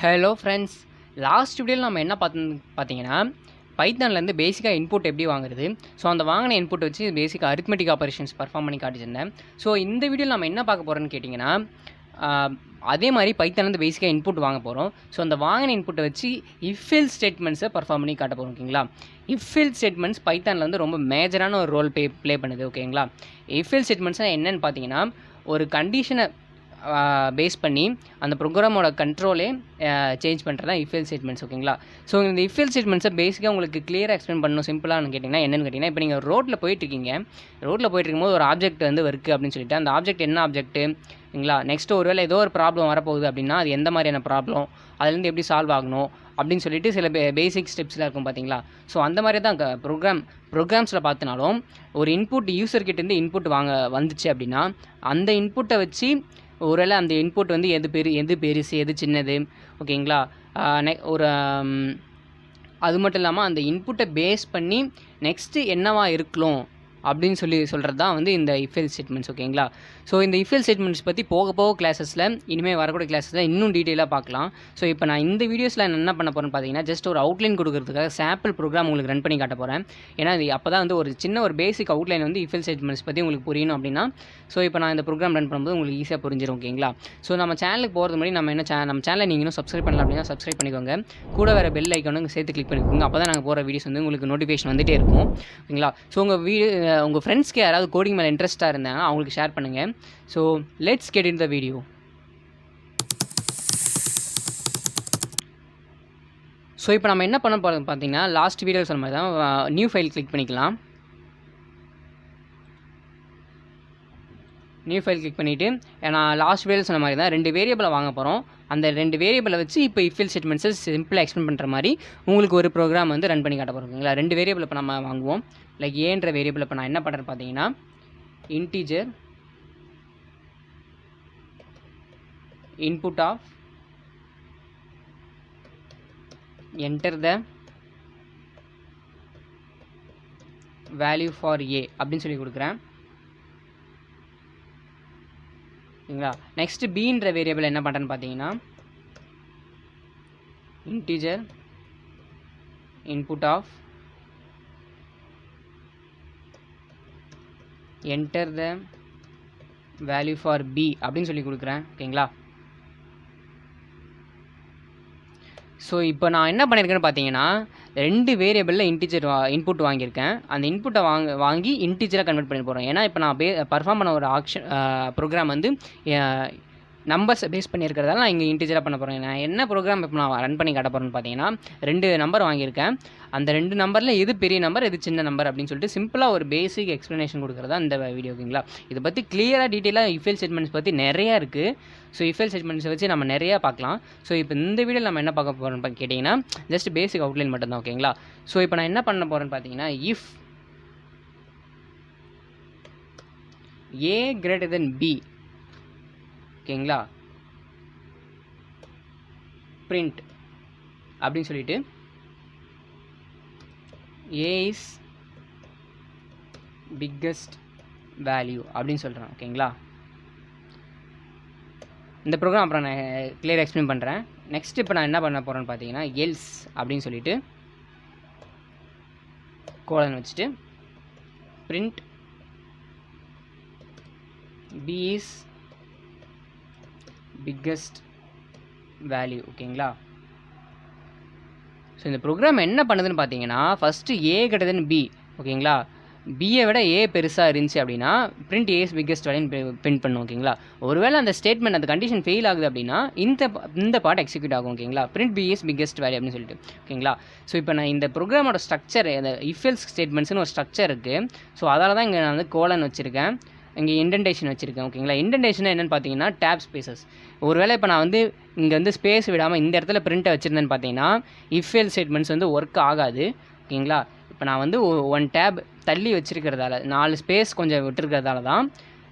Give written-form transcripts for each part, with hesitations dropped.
Hello friends, last வீடியோவில் நம்ம என்ன பார்த்தீங்கன்னா பைத்தான்லேருந்து பேசிக்காக இன்புட் எப்படி வாங்குறது. ஸோ அந்த வாங்கின இன்புட் வச்சு பேசிக்காக அரித்மெட்டிக் ஆப்பரேஷன்ஸ் பர்ஃபார்ம் பண்ணி காட்டிச்சிருந்தேன். ஸோ இந்த வீடியோவில் நம்ம என்ன பார்க்க போகிறோன்னு கேட்டிங்கன்னா, அதே மாதிரி பைத்தான்லேருந்து பேசிக்காக இன்புட் வாங்க போகிறோம். ஸோ அந்த வாங்கின இன்புட்டை வச்சு இஃப்-எல் ஸ்டேட்மெண்ட்ஸை பர்ஃபார்ம் பண்ணி காட்ட போகிறோம். ஓகேங்களா, இஃப்-எல் ஸ்டேட்மெண்ட்ஸ் பைத்தானில் வந்து ரொம்ப மேஜரான ஒரு ரோல் ப்ளே பண்ணுது. ஓகேங்களா, இஃப்-எல் ஸ்டேட்மெண்ட்ஸ்னால் என்னென்னு பார்த்தீங்கன்னா, ஒரு கண்டிஷனை பேஸ் பண்ணி அந்த ப்ரோக்ராமோட கண்ட்ரோலே சேஞ்ச் பண்ணுறது தான் இஃப்-எல் ஸ்டேட்மெண்ட்ஸ். ஓகேங்களா, ஸோ இந்த இஃப்-எல் ஸ்டேட்மெண்ட்ஸை பேசிக்காக உங்களுக்கு கிளியராக எக்ஸ்பிளைன் பண்ணணும். சிம்பிளானு கேட்டிங்கன்னா என்னென்னு கேட்டிங்கன்னா, இப்போ நீங்கள் ரோட்டில் போயிட்டுருக்கீங்க, ரோட்டில் போயிட்டுருக்கும்போது ஒரு ஆப்ஜெக்ட் வந்து இருக்குது அப்படின்னு சொல்லிட்டு, அந்த ஆப்ஜெக்ட் என்ன ஆப்ஜெக்ட்டு இல்லைங்களா, நெக்ஸ்ட்டு ஒருவேளை ஏதோ ஒரு ப்ராப்ளம் வரப்போகுது அப்படின்னா அது எந்த மாதிரியான ப்ராப்ளம், அதுலேருந்து எப்படி சால்வ் ஆகணும் அப்படின்னு சொல்லிட்டு சில பேசிக் ஸ்டெப்ஸில் இருக்கும் பார்த்தீங்களா. ஸோ அந்த மாதிரி தான் ப்ரோக்ராம்ஸில் பார்த்தினாலும் ஒரு இன்புட் யூசர்கிட்டேருந்து இன்புட் வந்துச்சு அப்படின்னா அந்த இன்புட்டை வச்சு ஒருவேளை அந்த இன்புட் வந்து எது பெருசு எது சின்னது. ஓகேங்களா, ஒரு அது மட்டும் இல்லாமல் அந்த இன்புட்டை பேஸ் பண்ணி நெக்ஸ்ட்டு என்னவா இருக்கலாம் அப்படின்னு சொல்கிறது தான் வந்து இந்த இஃப்-எல் ஸ்டேட்மெண்ட்ஸ். ஓகேங்களா, ஸோ இந்த இஃப்-எல் ஸ்டேட்மெண்ட்ஸ் பற்றி போக கிளாஸஸில் இனிமேல் வரக்கூடிய கிளாஸஸில் இன்னும் டீட்டெயிலாக பார்க்கலாம். ஸோ இப்போ நான் இந்த வீடியோஸில் என்ன பண்ண போகிறேன்னு பார்த்தீங்கன்னா, ஜஸ்ட் ஒரு அவுட்லைன் கொடுக்கறதுக்காக சாம்பிள் ப்ரோக்ராம் உங்களுக்கு ரன் பண்ணி காட்ட போகிறேன். ஏன்னா இது அப்போ தான் வந்து ஒரு பேசிக் அவுட்லைன் வந்து இஃப்-எல் ஸ்டேட்மெண்ட்ஸ் பற்றி உங்களுக்கு புரியணும் அப்படின்னா. ஸோ இப்போ நான் இந்த ப்ரோக்ராம் ரன் பண்ணும்போது உங்களுக்கு ஈஸியாக புரிஞ்சிடும். ஓகேங்களா, ஸோ நம்ம சேனலுக்கு போகிறது முன்னாடி நம்ம சேனலை நீங்கள் இன்னும் சப்ஸ்கிரைப் பண்ணலாம் அப்படின்னா சப்ஸ்கிரைப் பண்ணிக்கோங்க. கூட வேறு பெல் ஐக்கானும் சேர்த்து கிளிக் பண்ணிக்கோங்க. அப்போ தான் நாங்கள் போகிற வீடியோஸ் வந்து உங்களுக்கு நோட்டிஃபிகேஷன் வந்துகிட்டே இருக்கும். ஓகேங்களா, ஸோ உங்கள் ஃப்ரெண்ட்ஸ்க்கு யாராவது கோடிங் மேலே இன்ட்ரெஸ்ட்டாக இருந்தாங்கன்னா அவங்களுக்கு ஷேர் பண்ணுங்கள். So let's get in the video. So இப்போ நம்ம என்ன பண்ண போகிறோம் பார்த்தீங்கன்னா, லாஸ்ட் வீடியோ சொன்ன மாதிரி தான் நியூ ஃபைல் கிளிக் பண்ணிக்கலாம். நியூ ஃபைல் கிளிக் பண்ணிவிட்டு நான் லாஸ்ட் வீடியோ சொன்ன மாதிரி தான் 2 வேரியபிளை வாங்க போகிறோம். அந்த 2 வேரியபிளை வச்சு இப்போ இஃப்-எல் ஸ்டேட்மெண்ட்ஸை சிம்பிளாக எக்ஸ்பிளைன் பண்ணுற மாதிரி உங்களுக்கு ஒரு ப்ரோக்ராம் வந்து ரன் பண்ணி காட்ட போகிறோம். ஓகேங்களா, 2 வேரியபிள் இப்போ நம்ம வாங்குவோம். லைக் ஏன்ற வேரியபிள் இப்போ நான் என்ன பண்ணுறேன்னு பார்த்தீங்கன்னா, integer input of enter the value for a அப்படின்னு சொல்லி கொடுக்குறேன். சரிங்களா, நெக்ஸ்ட் bன்ற வேரியபிள் என்ன பண்ணுறேன்னு பார்த்தீங்கன்னா, integer input of enter the value for b அப்படின்னு சொல்லி கொடுக்குறேன். ஓகேங்களா, ஸோ இப்போ நான் என்ன பண்ணியிருக்கேன்னு பார்த்தீங்கன்னா, 2 வேரியபிளில் இன்டிஜர் இன்புட் வாங்கியிருக்கேன். அந்த இன்புட்டை வாங்கி இன்டிஜராக கன்வெர்ட் பண்ணி போகிறேன். ஏன்னா இப்போ நான் பர்ஃபார்ம் பண்ண ஒரு ப்ரோக்ராம் வந்து நம்பர்ஸை பேஸ் பண்ணியிருக்கிறதால நான் இங்கே இன்டிஜராக பண்ண போகிறேன். நான் என்ன ப்ரோக்ராம் இப்போ நான் ரன் பண்ணி காட்ட போகிறேன்னு பார்த்தீங்கன்னா, 2 நம்பர் வாங்கியிருக்கேன். அந்த 2 நம்பரில் எது பெரிய நம்பர் எது சின்ன நம்பர் அப்படின்னு சொல்லிட்டு சிம்பிளாக ஒரு பேசிக் எக்ஸ்ப்ளனேஷன் கொடுக்குறதா இந்த வீடியோ. ஓகேங்களா, இதை பற்றி கிளியராக டீட்டெயிலாக இஃப்-எல் ஸ்டேட்மெண்ட்ஸ் பற்றி நிறையா இருக்குது. ஸோ இஃப்-எல் ஸ்டேட்மெண்ட்ஸை வச்சு நம்ம நிறையா பார்க்கலாம். ஸோ இப்போ இந்த வீடியோவில் நம்ம என்ன பார்க்க போகிறோம்னு கேட்டிங்கன்னா, ஜஸ்ட் பேசிக் அவுட்லைன் மட்டும்தான். ஓகேங்களா, ஸோ இப்போ நான் என்ன பண்ண போகிறேன்னு பார்த்தீங்கன்னா, if a greater than b. ஓகேங்களா, print அப்படின்னு சொல்லிட்டு a is biggest value அப்படின்னு சொல்கிறேன். ஓகேங்களா, இந்த ப்ரோக்ராம் அப்புறம் நான் கிளியராக எக்ஸ்பிளைன் பண்ணுறேன். நெக்ஸ்ட் இப்போ நான் என்ன பண்ண போகிறேன்னு பார்த்தீங்கன்னா, எல்ஸ் அப்படின்னு சொல்லிட்டு கோலன் வச்சுட்டு print b is biggest value. ஓகேங்களா, ஸோ இந்த ப்ரோக்ராம் என்ன பண்ணுதுன்னு பார்த்தீங்கன்னா, first a greater than b. ஓகேங்களா, பியை விட a பெருசாக இருந்துச்சு அப்படின்னா print a is biggest value print பண்ணும். ஓகேங்களா, ஒருவேளை அந்த ஸ்டேட்மெண்ட் அந்த கண்டிஷன் ஃபெயில் ஆகுது அப்படின்னா இந்த பார்ட் எக்ஸிக்யூட் ஆகும். ஓகேங்களா, print b is biggest value அப்படின்னு சொல்லிட்டு. ஓகேங்களா, ஸோ இப்போ நான் இந்த ப்ரோக்ராமோட ஸ்ட்ரக்சர், இந்த இஃப்-எல் ஸ்டேட்மெண்ட்ஸ்னு ஒரு ஸ்ட்ரக்சர் இருக்குது. ஸோ அதனால தான் இங்கே நான் வந்து கோலன் வச்சுருக்கேன், இங்கே இண்டென்டேஷன் வச்சுருக்கேன். ஓகேங்களா, இண்டென்டேஷன் என்னென்னு பார்த்தீங்கன்னா, டேப் ஸ்பேசஸ். ஒருவேளை இப்போ நான் வந்து இங்கே வந்து ஸ்பேஸ் விடாமல் இந்த இடத்துல பிரிண்ட்டை வச்சுருந்தேன்னு பார்த்தீங்கன்னா இஃப்-எல் ஸ்டேட்மெண்ட்ஸ் வந்து ஒர்க் ஆகாது. ஓகேங்களா, இப்போ நான் வந்து 1 டேப் தள்ளி வச்சுருக்கிறதால 4 ஸ்பேஸ் கொஞ்சம் விட்டுருக்கிறதால தான்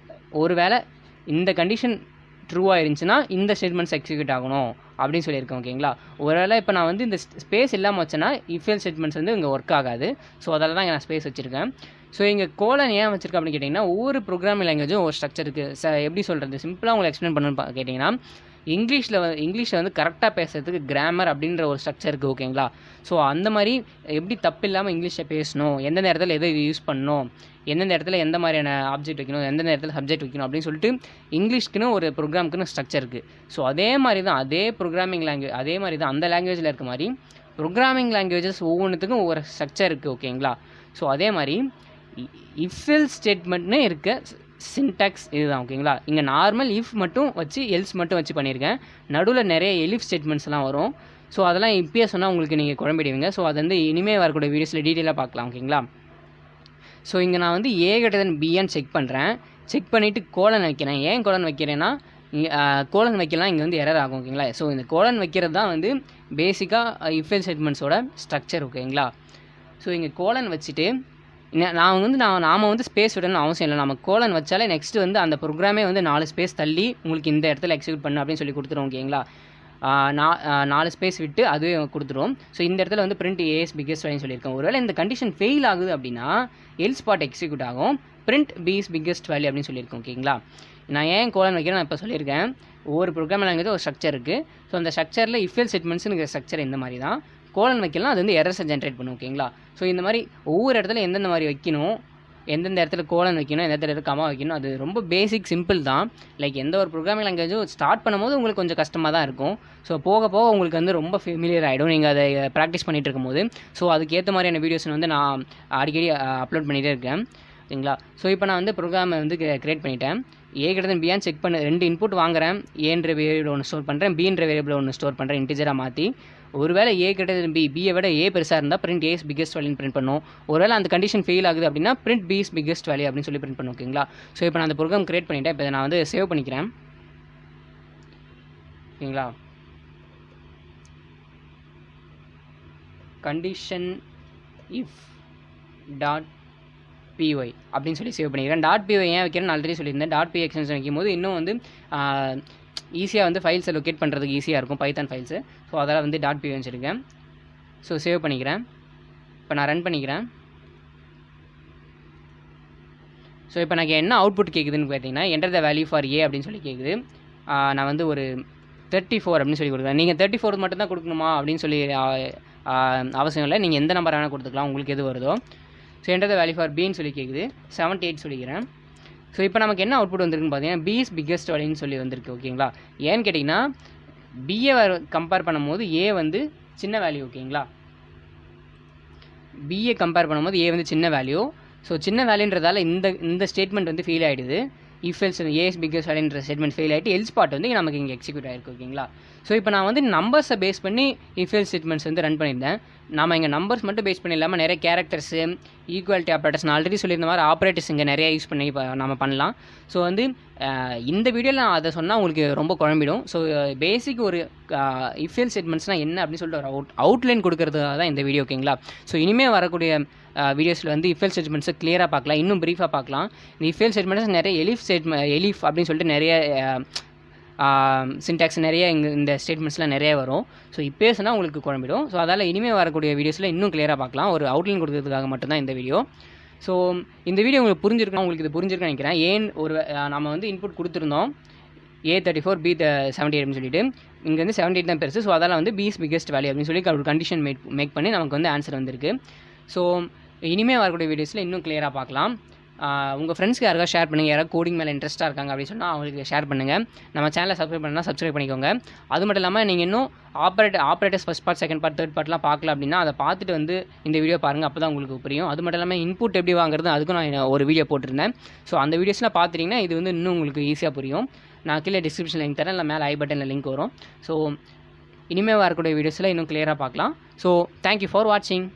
ஒருவேளை இந்த கண்டிஷன் ட்ரூவாக இருந்துச்சுன்னா இந்த ஸ்டேட்மெண்ட்ஸ் எக்ஸிக்யூட் ஆகணும் அப்படின்னு சொல்லியிருக்கேன். ஓகேங்களா, ஒருவேளை இப்போ நான் வந்து இந்த ஸ்பேஸ் இல்லாமல் வச்சேன்னா இஃப்-எல் ஸ்டேட்மெண்ட்ஸ் வந்து இங்கே ஒர்க் ஆகாது. ஸோ அதில் தான் இங்கே நான் ஸ்பேஸ் வச்சுருக்கேன். ஸோ இங்கே கோலன் ஏன் வச்சிருக்கேன் அப்படின்னு கேட்டிங்கன்னா, ஒவ்வொரு ப்ரோக்ராமிங் லாங்குவேஜும் ஒரு ஸ்ட்ரக்சர் இருக்குது. எப்படி சொல்கிறது, சிம்பிளாக உங்களுக்கு எக்ஸ்பிளைன் பண்ணணும்னு கேட்டிங்கன்னா, இங்கிலீஷில் வந்து கரெக்டாக பேசுறதுக்கு கிராமர் அப்படின்ற ஒரு ஸ்ட்ரக்சர் இருக்குது ஓகேங்களா. ஸோ அந்த மாதிரி எப்படி தப்பு இல்லாமல் இங்கிலீஷில் பேசணும், எந்தெந்த இடத்துல எதை யூஸ் பண்ணணும், எந்தெந்த இடத்துல எந்த மாதிரியான ஆப்ஜெக்ட் வைக்கணும், எந்தெந்த இடத்துல சப்ஜெக்ட் வைக்கணும் அப்படின்னு சொல்லிட்டு இங்கிலீஷ்க்குன்னு ஒரு ப்ரோக்ராமுக்குன்னு ஸ்ட்ரக்சர் இருக்குது. ஸோ அதே மாதிரி தான் அதே ப்ரோக்ராமிங் லாங்குவேஜ் அதே மாதிரி தான் அந்த லாங்குவேஜில் இருக்க மாதிரி ப்ரோக்ராமிங் லாங்குவேஜஸ் ஒவ்வொன்றுத்துக்கும் ஒவ்வொரு ஸ்ட்ரக்சர் இருக்குது ஓகேங்களா. ஸோ அதே மாதிரி இஃப் ஸ்டேட்மெண்ட்னு இருக்க சின்டாக்ஸ் இதுதான் ஓகேங்களா. இங்கே நார்மல் இஃப் மட்டும் வச்சு எல்ஸ் மட்டும் வச்சு பண்ணியிருக்கேன். நடுவில் நிறைய எலிஃப் ஸ்டேட்மெண்ட்ஸ்லாம் வரும். ஸோ அதெல்லாம் இப்பயே சொன்னால் உங்களுக்கு நீங்கள் குழம்பிடுவீங்க. ஸோ அது வந்து இனிமேல் வரக்கூடிய வீடியோஸில் டீட்டெயிலாக பார்க்கலாம் ஓகேங்களா. ஸோ இங்கே நான் வந்து A > Bன்னு செக் பண்ணுறேன். செக் பண்ணிவிட்டு கோலன் வைக்கிறேன். ஏன் கோலன் வைக்கிறேன்னா கோலன் வைக்கலாம் இங்கே வந்து எரர் ஆகும் ஓகேங்களா. ஸோ இந்த கோலன் வைக்கிறது தான் வந்து பேசிக்காக இஃப் எல்ஸ் ஸ்டேட்மெண்ட்ஸோட ஸ்ட்ரக்சர் ஓகேங்களா. ஸோ இங்கே கோலன் வச்சுட்டு நாம் வந்து ஸ்பேஸ் விடணும்னு அவசியம் இல்லை. நம்ம கோலன் வச்சாலே நெக்ஸ்ட் வந்து அந்த ப்ரோக்ராமே வந்து 4 ஸ்பேஸ் தள்ளி உங்களுக்கு இந்த இடத்துல எக்ஸிக்யூட் பண்ணு அப்படின்னு சொல்லி கொடுத்துரும் ஓகேங்களா. 4 ஸ்பேஸ் விட்டு அதுவே கொடுத்துரும். ஸோ இந்த இடத்துல வந்து பிரிண்ட் A is biggest வேல்யூன்னு சொல்லியிருக்கேன். ஒருவேளை இந்த கண்டிஷன் ஃபெயில் ஆகுது அப்படின்னா எல்ஸ் பார்ட் எக்ஸிக்யூட் ஆகும், print B is biggest value அப்படின்னு சொல்லியிருக்கேன் ஓகேங்களா. நான் ஏன் கோலன் வைக்கிறேன் நான் இப்போ சொல்லியிருக்கேன். ஒவ்வொரு ப்ரோக்ராம் லாங்குவேஜ் ஒரு ஸ்ட்ரக்சர் இருக்குது. ஸோ அந்த ஸ்ட்ரக்சரில் இஃப் எல்ஸ் ஸ்டேட்மெண்ட்ஸ்னு ஸ்ட்ரக்சர் இந்த மாதிரி தான். கோலன் வைக்கலாம் அது வந்து எரர்ஸை ஜென்ரேட் பண்ணும் ஓகேங்களா. ஸோ இந்த மாதிரி ஒவ்வொரு இடத்துல எந்தெந்த மாதிரி வைக்கணும், எந்தெந்த இடத்துல கோலன் வைக்கணும், எந்த இடத்துல கமா வைக்கணும், அது ரொம்ப பேசிக் சிம்பிள் தான். லைக் எந்த ஒரு ப்ரோக்ராமிங் லாங்குவேஜும் ஸ்டார்ட் பண்ணும்போது உங்களுக்கு கொஞ்சம் கஷ்டமாக தான் இருக்கும். ஸோ போக போக உங்களுக்கு வந்து ரொம்ப ஃபெமிலியர் ஆகிடும் நீங்கள் அதை ப்ராக்டிஸ் பண்ணிகிட்டு இருக்கும்போது. ஸோ அதுக்கேற்ற மாதிரியான வீடியோஸ் வந்து நான் அடிக்கடி அப்லோட் பண்ணிகிட்டே இருக்கேன் ஓகேங்களா. ஸோ இப்போ நான் வந்து ப்ரோக்ராமை வந்து கிரியேட் பண்ணிட்டேன். A > Bன்னு செக் பண்ண 2 இன்புட் வாங்குறேன். ஏன்ற வேரியபிள் ஒன்று ஸ்டோர் பண்ணுறேன், Bன்ற வேரியபிள் ஒன்று ஸ்டோர் பண்ணுறேன் இன்டிஜராக மாற்றி. ஒருவேளை A > B Bயை விட A பெருசாக இருந்தால் பிரிண்ட் A is biggest வேல்யூன்னு பிரிண்ட் பண்ணும். ஒருவேளை அந்த கண்டிஷன் ஃபெயில் ஆகுது அப்படின்னா print B is biggest value அப்படின்னு சொல்லி பிரிண்ட் பண்ணும் ஓகேங்களா. ஸோ இப்போ நான் அந்த ப்ரோக்ராம் கிரியேட் பண்ணிவிட்டேன். இப்போ நான் வந்து சேவ் பண்ணிக்கிறேன் ஓகேங்களா. condition if .py அப்படின்னு சொல்லி சேவ் பண்ணிக்கிறேன். .py ஏன் வைக்கிறேன்னு ஆல்ரெடி சொல்லியிருந்தேன். .py எக்ஸ்டென்ஷன் வைக்கும் போது இன்னும் வந்து ஈஸியாக வந்து ஃபைல்ஸை லொக்கேட் பண்ணுறதுக்கு ஈஸியாக இருக்கும் பைத்தான் ஃபைல்ஸு. ஸோ அதெல்லாம் வந்து .py வச்சுருக்கேன். ஸோ சேவ் பண்ணிக்கிறேன். இப்போ நான் ரன் பண்ணிக்கிறேன். ஸோ இப்போ எனக்கு என்ன அவுட்புட் கேட்குதுன்னு பார்த்தீங்கன்னா enter the value for A அப்படின்னு சொல்லி கேட்குது. நான் வந்து ஒரு 34 அப்படின்னு சொல்லி கொடுக்குறேன். நீங்கள் 34 மட்டும் தான் கொடுக்கணுமா அப்படின்னு சொல்லி அவசியம் இல்லை. நீங்கள் எந்த நம்பர் வேணால் கொடுத்துக்கலாம் உங்களுக்கு எது வருதோ. So enter the value for Bன்னு சொல்லி கேட்குது. 78 சொல்லிக்கிறேன். ஸோ இப்போ நமக்கு என்ன அவுட்புட் வந்திருக்குன்னு பார்த்தீங்கன்னா B is biggest வேல்யூன்னு சொல்லி வந்திருக்கு ஓகேங்களா. ஏன்னு கேட்டிங்கன்னா Bயை கம்பேர் பண்ணும்போது A வந்து சின்ன வேல்யூ ஓகேங்களா. Bயை கம்பேர் பண்ணும்போது A வந்து சின்ன வேல்யூ. ஸோ சின்ன வேல்யூன்றதால இந்த ஸ்டேட்மெண்ட் வந்து ஃபெயில் ஆகிடுது. If else A is biggest வேல்யூன்ற ஸ்டேட்மெண்ட் ஃபெயில் ஆகிட்டு எல்ஸ் பார்ட் வந்து நமக்கு இங்கே எக்ஸிக்யூட் ஆகிருக்கு ஓகேங்களா. ஸோ இப்போ நான் வந்து நம்பர்ஸை பேஸ் பண்ணி இஃப் எல்ஸ் ஸ்டேட்மெண்ட்ஸ் வந்து ரன் பண்ணியிருந்தேன். நம்ம இங்கே நம்பர்ஸ் மட்டும் பேஸ் பண்ணி இல்லாமல் நிறைய கேரக்டர்ஸு ஈக்குவாலிட்டி ஆப்ரேட்டர்ஸ் நான் ஆல்ரெடி சொல்லியிருந்த மாதிரி ஆப்ரேட்டர்ஸ் இங்கே நிறையா யூஸ் பண்ணி நம்ம பண்ணலாம். ஸோ வந்து இந்த வீடியோவில் நான் அதை சொன்னால் உங்களுக்கு ரொம்ப குழம்பிடும். ஸோ பேசிக் ஒரு இஃப் எல்ஸ் ஸ்டேட்மெண்ட்ஸ்னால் என்ன அப்படின்னு சொல்லிட்டு ஒரு அவுட்லைன் கொடுக்கறதுக்காக தான் இந்த வீடியோ ஓகேங்களா. ஸோ இனிமேல் வரக்கூடிய வீடியோஸில் வந்து இஃப் எல்ஸ் ஸ்டேட்மெண்ட்ஸை கிளியராக பார்க்கலாம், இன்னும் ப்ரீஃபாக பார்க்கலாம். இந்த இஃப் எல்ஸ் ஸ்டேட்மெண்ட்ஸ் நிறைய எலிஃப் அப்படின்னு சொல்லிட்டு நிறைய சின்டாக்ஸ் நிறைய இந்த ஸ்டேட்மெண்ட்ஸ்லாம் நிறைய வரும். ஸோ இப்போ சொன்னால் உங்களுக்கு குழம்பிடும். ஸோ அதால் இனிமேல் வரக்கூடிய வீடியோஸில் இன்னும் கிளியராக பார்க்கலாம். ஒரு அவுட்லைன் கொடுக்கறதுக்காக மட்டும்தான் இந்த வீடியோ. ஸோ இந்த வீடியோ உங்களுக்கு புரிஞ்சிருக்கணும், உங்களுக்கு இது புரிஞ்சிருக்குன்னு நினைக்கிறேன். ஏன் ஒரு நம்ம வந்து இன்புட் கொடுத்துருந்தோம் A34 B78 அப்படின்னு சொல்லிட்டு இங்கே வந்து 78 தான் பெருசு. ஸோ அதெல்லாம் வந்து B is biggest வேல்யூ அப்படின்னு சொல்லி ஒரு கண்டிஷன் மேக் பண்ணி நமக்கு வந்து ஆன்சர் வந்திருக்கு. ஸோ இனிமேல் வரக்கூடிய வீடியோஸில் இன்னும் கிளியராக பார்க்கலாம். உங்கள் ஃப்ரெண்ட்ஸ்க்கு யாராவது ஷேர் பண்ணுங்கள். யாராவது கோடிங் மேலே இன்ட்ரெஸ்ட்டாக இருக்காங்க அப்படின்னு சொன்னால் அவங்களுக்கு ஷேர் பண்ணுங்கள். நம்ம சேனலை சப்ஸ்கிரைப் பண்ணால் சப்ஸ்கிரைப் பண்ணிக்கோங்க. அது மட்டும் இல்லாமல் நீங்கள் இன்னும் operators first part, second part, third பார்ட்லாம் பார்க்கல அப்படின்னா அதை பார்த்துட்டு வந்து இந்த வீடியோ பாருங்கள். அப்போ தான் உங்களுக்கு புரியும். அது மட்டும் இல்லாமல் இன்புட் எப்படி வாங்குறது அதுக்கும் நான் ஒரு வீடியோ போட்டிருந்தேன். ஸோ அந்த வீடியோஸ்லாம் பார்த்துட்டிங்கன்னா இது வந்து இன்னும் உங்களுக்கு ஈஸியாக புரியும். நான் கீழே டிஸ்கிரிப்ஷன் லிங்க் தரேன், இல்லை மேலே ஐ பட்டனில் லிங்க் வரும். ஸோ இனிமேல் வரக்கூடிய வீடியோஸில் இன்னும் கிளியராக பார்க்கலாம். ஸோ தேங்க்யூ ஃபார் வாட்சிங்.